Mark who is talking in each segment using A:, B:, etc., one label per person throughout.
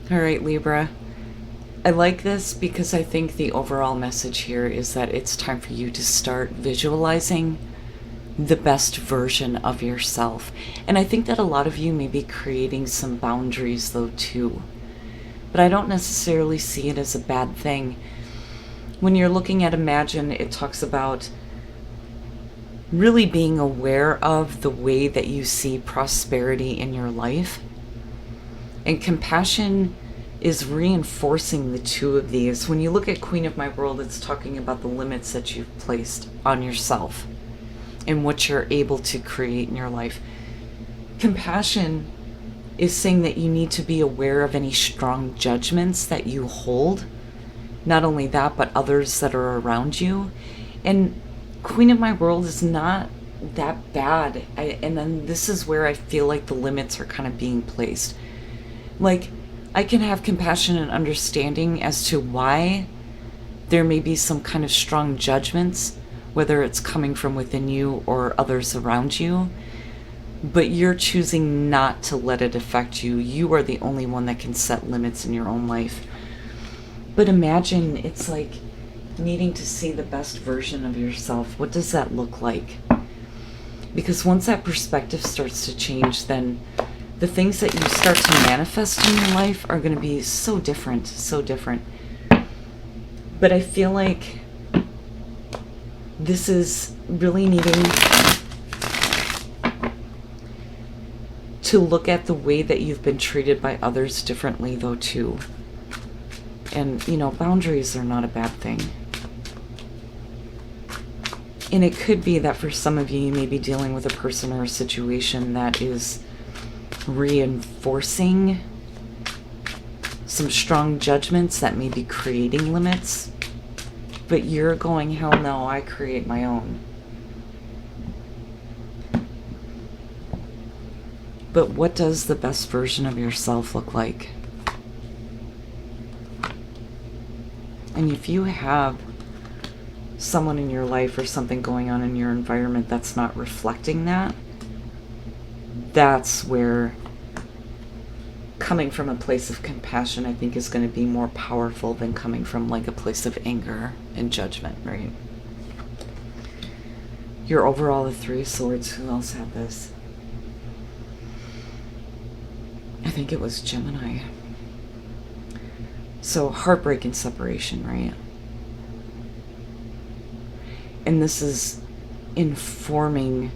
A: All right, Libra. I like this because I think the overall message here is that it's time for you to start visualizing the best version of yourself. And I think that a lot of you may be creating some boundaries though too. But I don't necessarily see it as a bad thing. When you're looking at Imagine, it talks about really being aware of the way that you see prosperity in your life. And compassion is reinforcing the two of these. When you look at Queen of My World, it's talking about the limits that you've placed on yourself and what you're able to create in your life. Compassion is saying that you need to be aware of any strong judgments that you hold. Not only that, but others that are around you. And Queen of My World is not that bad. And then this is where I feel like the limits are kind of being placed. Like, I can have compassion and understanding as to why there may be some kind of strong judgments, whether it's coming from within you or others around you, but you're choosing not to let it affect you. You are the only one that can set limits in your own life. But imagine it's like needing to see the best version of yourself. What does that look like? Because once that perspective starts to change, then the things that you start to manifest in your life are going to be so different, so different. But I feel like this is really needing to look at the way that you've been treated by others differently, though, too. And, boundaries are not a bad thing. And it could be that for some of you, you may be dealing with a person or a situation that is reinforcing some strong judgments that may be creating limits, but you're going, hell no, I create my own. But what does the best version of yourself look like? And if you have someone in your life or something going on in your environment that's not reflecting that, that's where coming from a place of compassion, I think, is going to be more powerful than coming from like a place of anger and judgment, right? Your overall, the Three of Swords. Who else had this? I think it was Gemini. So heartbreak and separation, right? And this is informing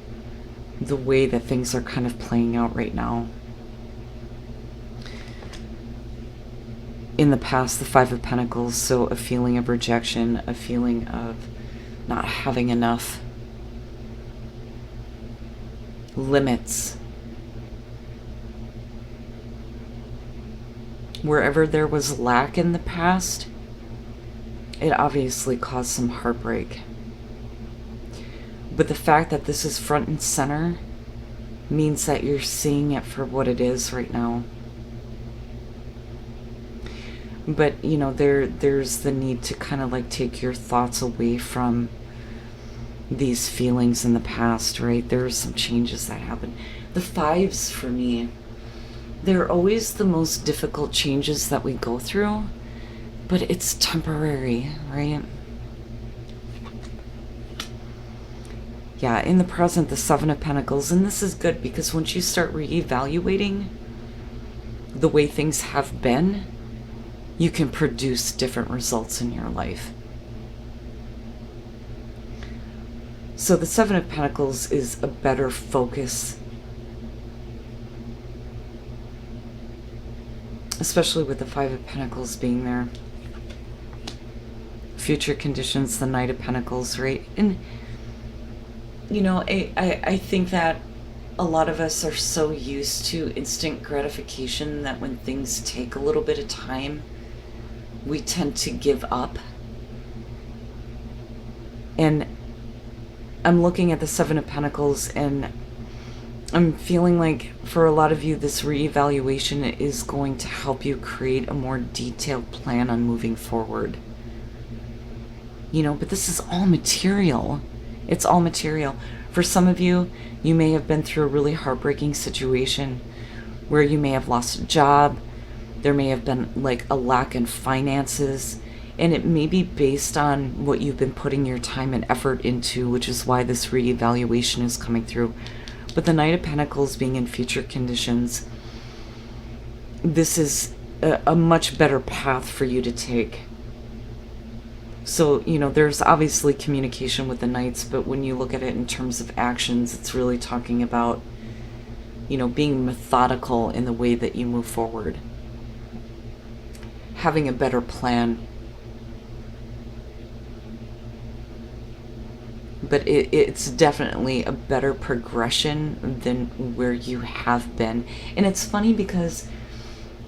A: the way that things are kind of playing out right now. In the past, the Five of Pentacles, so a feeling of rejection, a feeling of not having enough, limits. Wherever there was lack in the past, it obviously caused some heartbreak. But the fact that this is front and center means that you're seeing it for what it is right now. But, there's the need to kind of like take your thoughts away from these feelings in the past, right? There are some changes that happen. The fives, for me, they're always the most difficult changes that we go through, but it's temporary, right? Yeah, in the present, the Seven of Pentacles, and this is good because once you start reevaluating the way things have been, you can produce different results in your life. So the Seven of Pentacles is a better focus, especially with the Five of Pentacles being there. Future conditions, the Knight of Pentacles, right? And I think that a lot of us are so used to instant gratification that when things take a little bit of time, we tend to give up. And I'm looking at the Seven of Pentacles and I'm feeling like for a lot of you, this reevaluation is going to help you create a more detailed plan on moving forward. But this is all material. It's all material. For some of you, you may have been through a really heartbreaking situation where you may have lost a job, There may have been like a lack in finances, and it may be based on what you've been putting your time and effort into, which is why this reevaluation is coming through. But the Knight of Pentacles being in future conditions, this is a much better path for you to take. So, you know, there's obviously communication with the Knights, but when you look at it in terms of actions, it's really talking about, you know, being methodical in the way that you move forward. Having a better plan. But it's definitely a better progression than where you have been. And it's funny because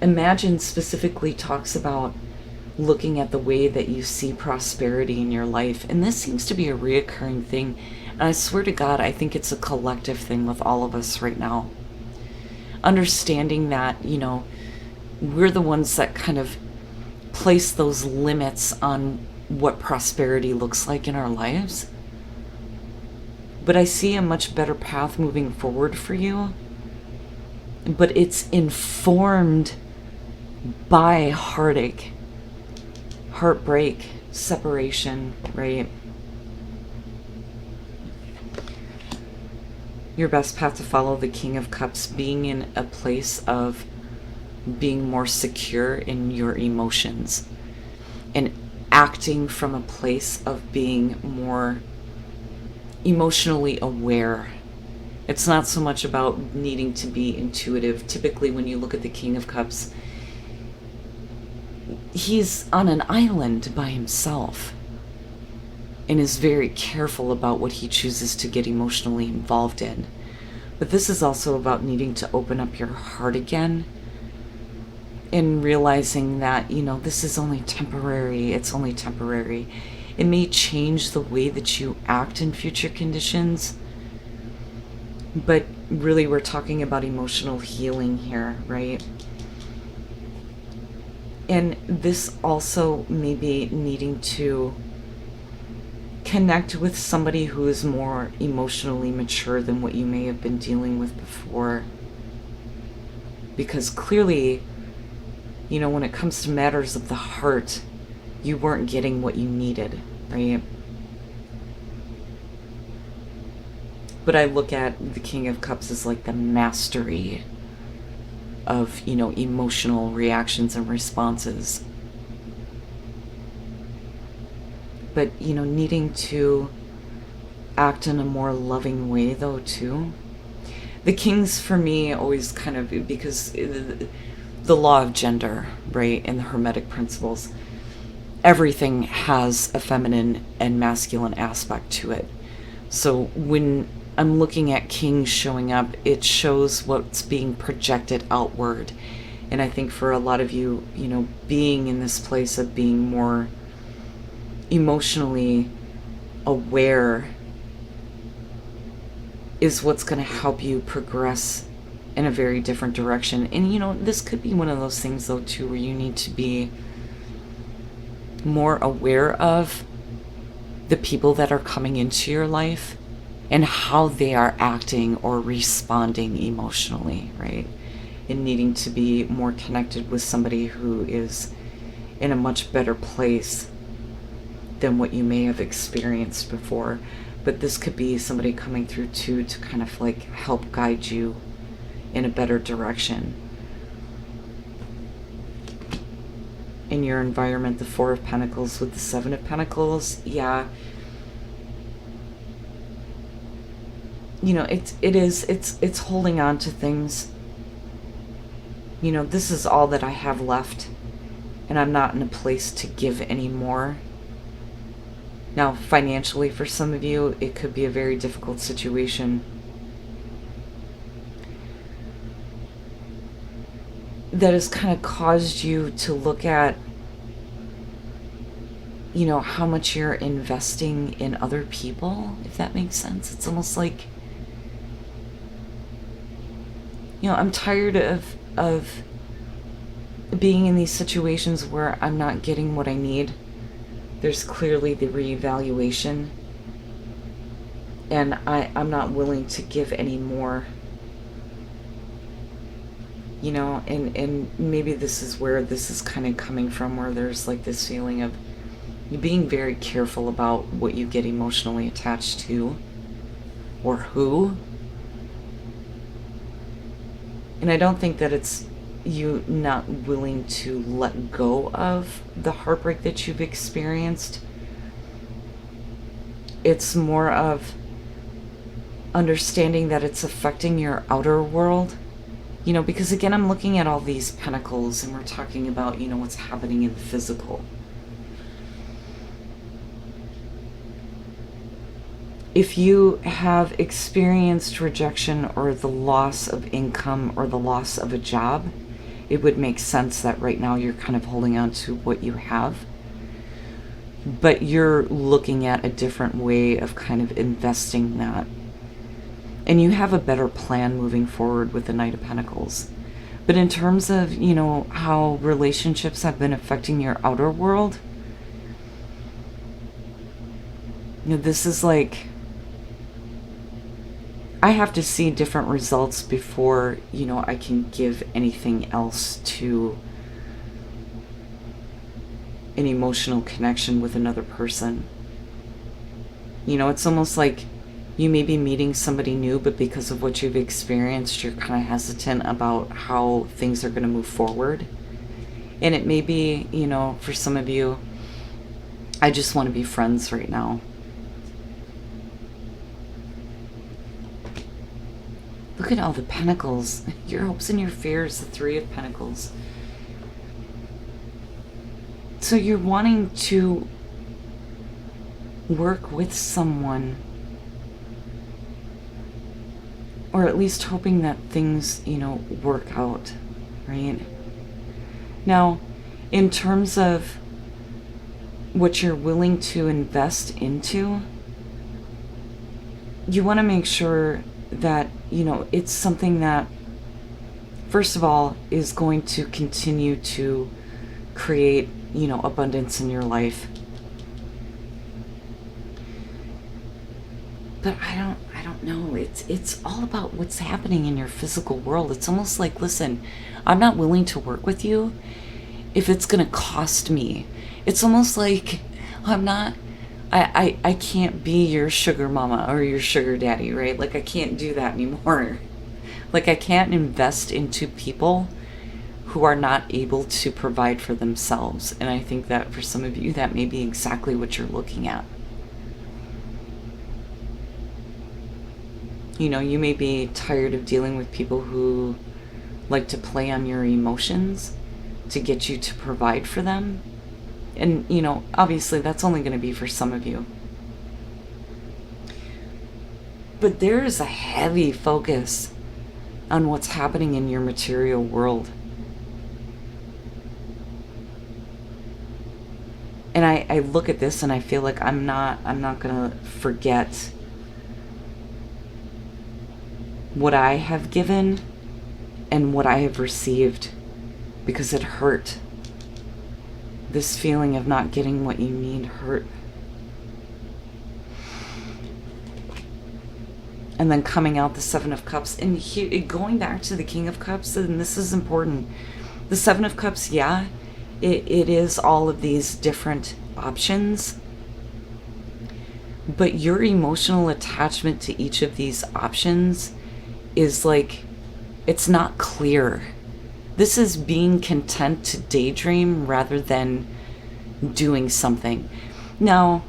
A: Imagine specifically talks about looking at the way that you see prosperity in your life. And this seems to be a reoccurring thing. And I swear to God, I think it's a collective thing with all of us right now. Understanding that, you know, we're the ones that kind of place those limits on what prosperity looks like in our lives. But I see a much better path moving forward for you. But it's informed by heartache, heartbreak, separation, right? Your best path to follow, the King of Cups, being in a place of being more secure in your emotions and acting from a place of being more emotionally aware. It's not so much about needing to be intuitive. Typically, when you look at the King of Cups, he's on an island by himself and is very careful about what he chooses to get emotionally involved in. But this is also about needing to open up your heart again and realizing that, you know, this is only temporary. It's only temporary. It may change the way that you act in future conditions, but really we're talking about emotional healing here, right? And this also may be needing to connect with somebody who is more emotionally mature than what you may have been dealing with before. Because clearly, you know, when it comes to matters of the heart, you weren't getting what you needed, right? But I look at the King of Cups as like the mastery of, you know, emotional reactions and responses. But, you know, needing to act in a more loving way, though, too. The Kings, for me, always kind of, because the law of gender, right, and the Hermetic principles, everything has a feminine and masculine aspect to it. So when I'm looking at Kings showing up, it shows what's being projected outward. And I think for a lot of you, you know, being in this place of being more emotionally aware is what's going to help you progress in a very different direction. And, you know, this could be one of those things, though, too, where you need to be more aware of the people that are coming into your life and how they are acting or responding emotionally, right? And needing to be more connected with somebody who is in a much better place than what you may have experienced before. But this could be somebody coming through too to kind of like help guide you in a better direction. In your environment, the Four of Pentacles with the Seven of Pentacles, yeah. You know, it's holding on to things. You know, this is all that I have left, and I'm not in a place to give anymore. Now, financially, for some of you, it could be a very difficult situation. That has kind of caused you to look at, you know, how much you're investing in other people, if that makes sense. It's almost like, you know, I'm tired of being in these situations where I'm not getting what I need. There's clearly the reevaluation, and I'm not willing to give any more. You know, and maybe this is where this is kind of coming from, where there's like this feeling of you being very careful about what you get emotionally attached to or who. And I don't think that it's you not willing to let go of the heartbreak that you've experienced. It's more of understanding that it's affecting your outer world. You know, because again, I'm looking at all these pentacles and we're talking about, you know, what's happening in the physical. If you have experienced rejection or the loss of income or the loss of a job, it would make sense that right now you're kind of holding on to what you have. But you're looking at a different way of kind of investing that. And you have a better plan moving forward with the Knight of Pentacles. But in terms of, you know, how relationships have been affecting your outer world, you know, this is like, I have to see different results before, you know, I can give anything else to an emotional connection with another person. You know, it's almost like you may be meeting somebody new, but because of what you've experienced, you're kind of hesitant about how things are going to move forward. And it may be, you know, for some of you, I just want to be friends right now. Look at all the pentacles. Your hopes and your fears, the Three of Pentacles. So you're wanting to work with someone, or at least hoping that things, you know, work out, right? Now, in terms of what you're willing to invest into, you want to make sure that, you know, it's something that, first of all, is going to continue to create, you know, abundance in your life. But I don't know. It's all about what's happening in your physical world. It's almost like, listen, I'm not willing to work with you if it's going to cost me. It's almost like I can't be your sugar mama or your sugar daddy, right? Like, I can't do that anymore. Like, I can't invest into people who are not able to provide for themselves. And I think that for some of you, that may be exactly what you're looking at. You know, you may be tired of dealing with people who like to play on your emotions to get you to provide for them. And, you know, obviously that's only going to be for some of you. But there is a heavy focus on what's happening in your material world. And I look at this and I feel like I'm not going to forget what I have given and what I have received, because it hurt. This feeling of not getting what you need hurt. And then coming out the Seven of Cups, and going back to the King of Cups, and this is important. The Seven of Cups, yeah, it is all of these different options, but your emotional attachment to each of these options is like, it's not clear. This is being content to daydream rather than doing something. Now,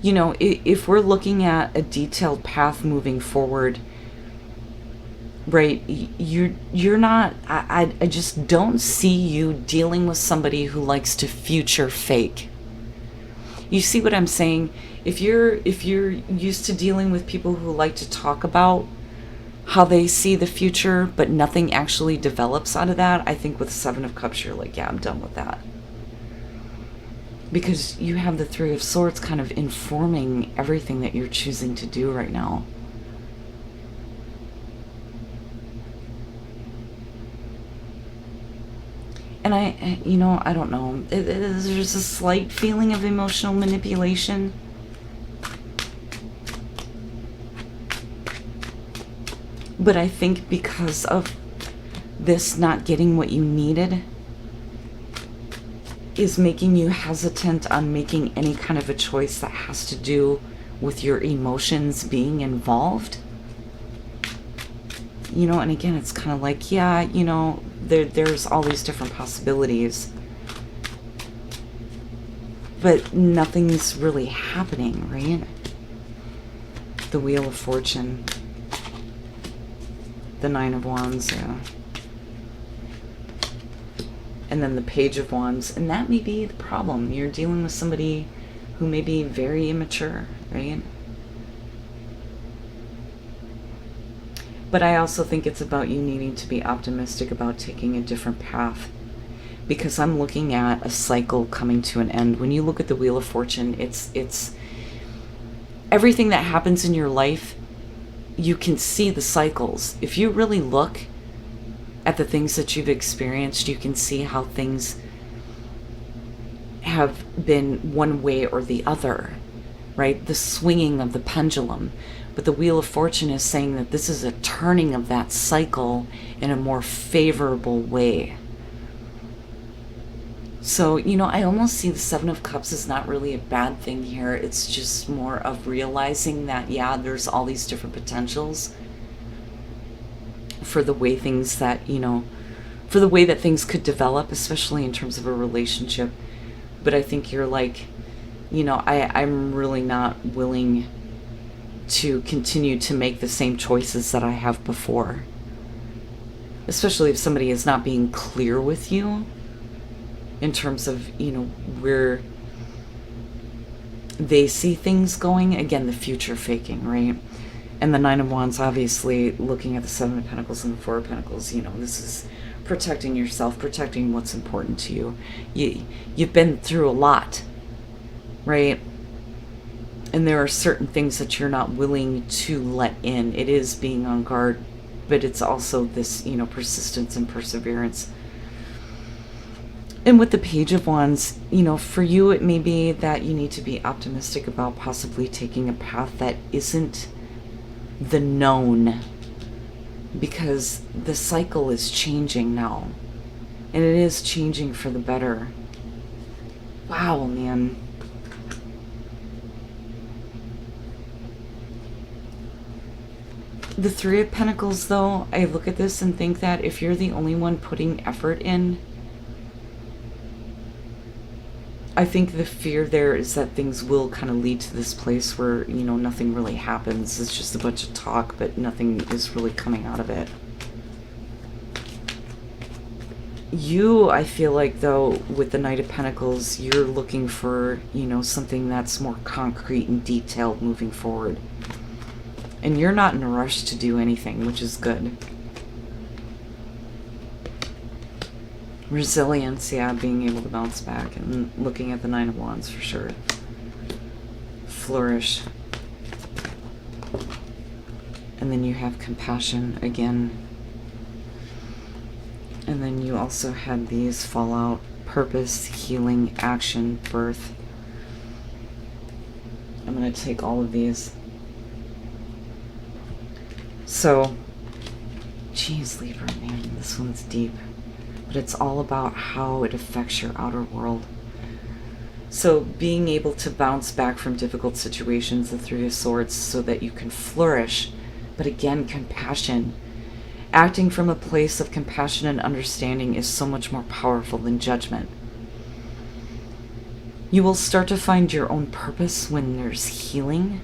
A: you know, if we're looking at a detailed path moving forward, right, you're not, I just don't see you dealing with somebody who likes to future fake. You see what I'm saying? If you're used to dealing with people who like to talk about how they see the future, but nothing actually develops out of that, I think with Seven of Cups, you're like, yeah, I'm done with that. Because you have the Three of Swords kind of informing everything that you're choosing to do right now. And I don't know. There's a slight feeling of emotional manipulation. But I think because of this not getting what you needed is making you hesitant on making any kind of a choice that has to do with your emotions being involved. You know, and again, it's kind of like, yeah, you know, there's all these different possibilities, but nothing's really happening, right? The Wheel of Fortune. The Nine of Wands, yeah. And then the Page of Wands. And that may be the problem. You're dealing with somebody who may be very immature, right? But I also think it's about you needing to be optimistic about taking a different path. Because I'm looking at a cycle coming to an end. When you look at the Wheel of Fortune, it's everything that happens in your life, you can see the cycles. If you really look at the things that you've experienced, you can see how things have been one way or the other, right? The swinging of the pendulum. But the Wheel of Fortune is saying that this is a turning of that cycle in a more favorable way. So, you know, I almost see the Seven of Cups as not really a bad thing here. It's just more of realizing that, yeah, there's all these different potentials for the way things that, you know, for the way that things could develop, especially in terms of a relationship. But I think you're like, you know, I'm really not willing to continue to make the same choices that I have before. Especially if somebody is not being clear with you in terms of, you know, where they see things going. Again, the future faking, right? And the Nine of Wands, obviously, looking at the Seven of Pentacles and the Four of Pentacles, you know, this is protecting yourself, protecting what's important to you. You've been through a lot, right? And there are certain things that you're not willing to let in. It is being on guard, but it's also this, you know, persistence and perseverance. And with the Page of Wands, you know, for you, it may be that you need to be optimistic about possibly taking a path that isn't the known, because the cycle is changing now, and it is changing for the better. Wow, man. The Three of Pentacles, though, I look at this and think that if you're the only one putting effort in, I think the fear there is that things will kind of lead to this place where, you know, nothing really happens. It's just a bunch of talk, but nothing is really coming out of it. You, I feel like, though, with the Knight of Pentacles, you're looking for, you know, something that's more concrete and detailed moving forward. And you're not in a rush to do anything, which is good. Resilience, yeah, being able to bounce back, and looking at the Nine of Wands for sure. Flourish. And then you have compassion again. And then you also had these fallout: purpose, healing, action, birth. I'm going to take all of these. So, geez, Libra, man, this one's deep. But it's all about how it affects your outer world. So being able to bounce back from difficult situations, the Three of Swords, so that you can flourish. But again, compassion. Acting from a place of compassion and understanding is so much more powerful than judgment. You will start to find your own purpose when there's healing.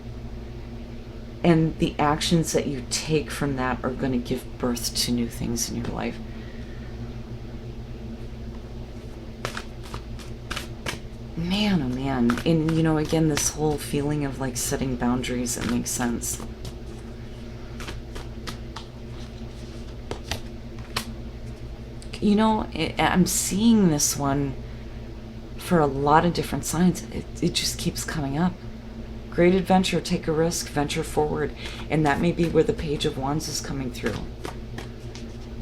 A: And the actions that you take from that are going to give birth to new things in your life. Man, oh man. And, you know, again, this whole feeling of like setting boundaries, it makes sense. You know, I'm seeing this one for a lot of different signs. It just keeps coming up. Great adventure, take a risk, venture forward. And that may be where the Page of Wands is coming through.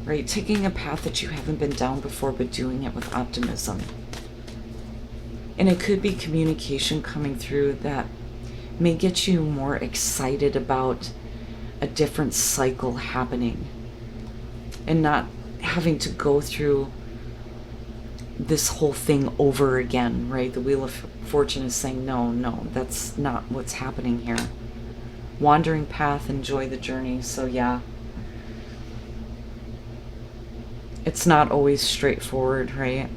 A: Right? Taking a path that you haven't been down before, but doing it with optimism. And it could be communication coming through that may get you more excited about a different cycle happening. And not having to go through this whole thing over again, right? The Wheel of Fortune is saying, no, that's not what's happening here. Wandering path, enjoy the journey. So yeah, it's not always straightforward, right?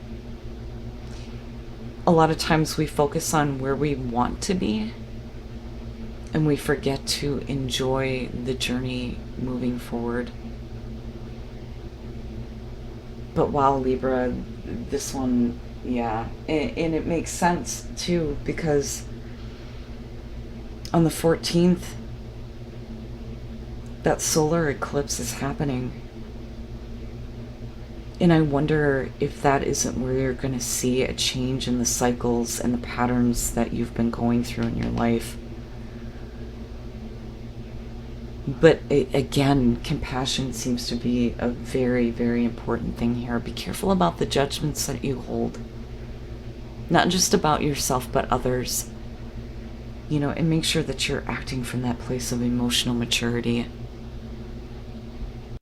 A: A lot of times we focus on where we want to be, and we forget to enjoy the journey moving forward. But wow, Libra, this one, yeah. And it makes sense, too, because on the 14th, that solar eclipse is happening. And I wonder if that isn't where you're going to see a change in the cycles and the patterns that you've been going through in your life. But again, compassion seems to be a very, very important thing here. Be careful about the judgments that you hold. Not just about yourself, but others. And make sure that you're acting from that place of emotional maturity.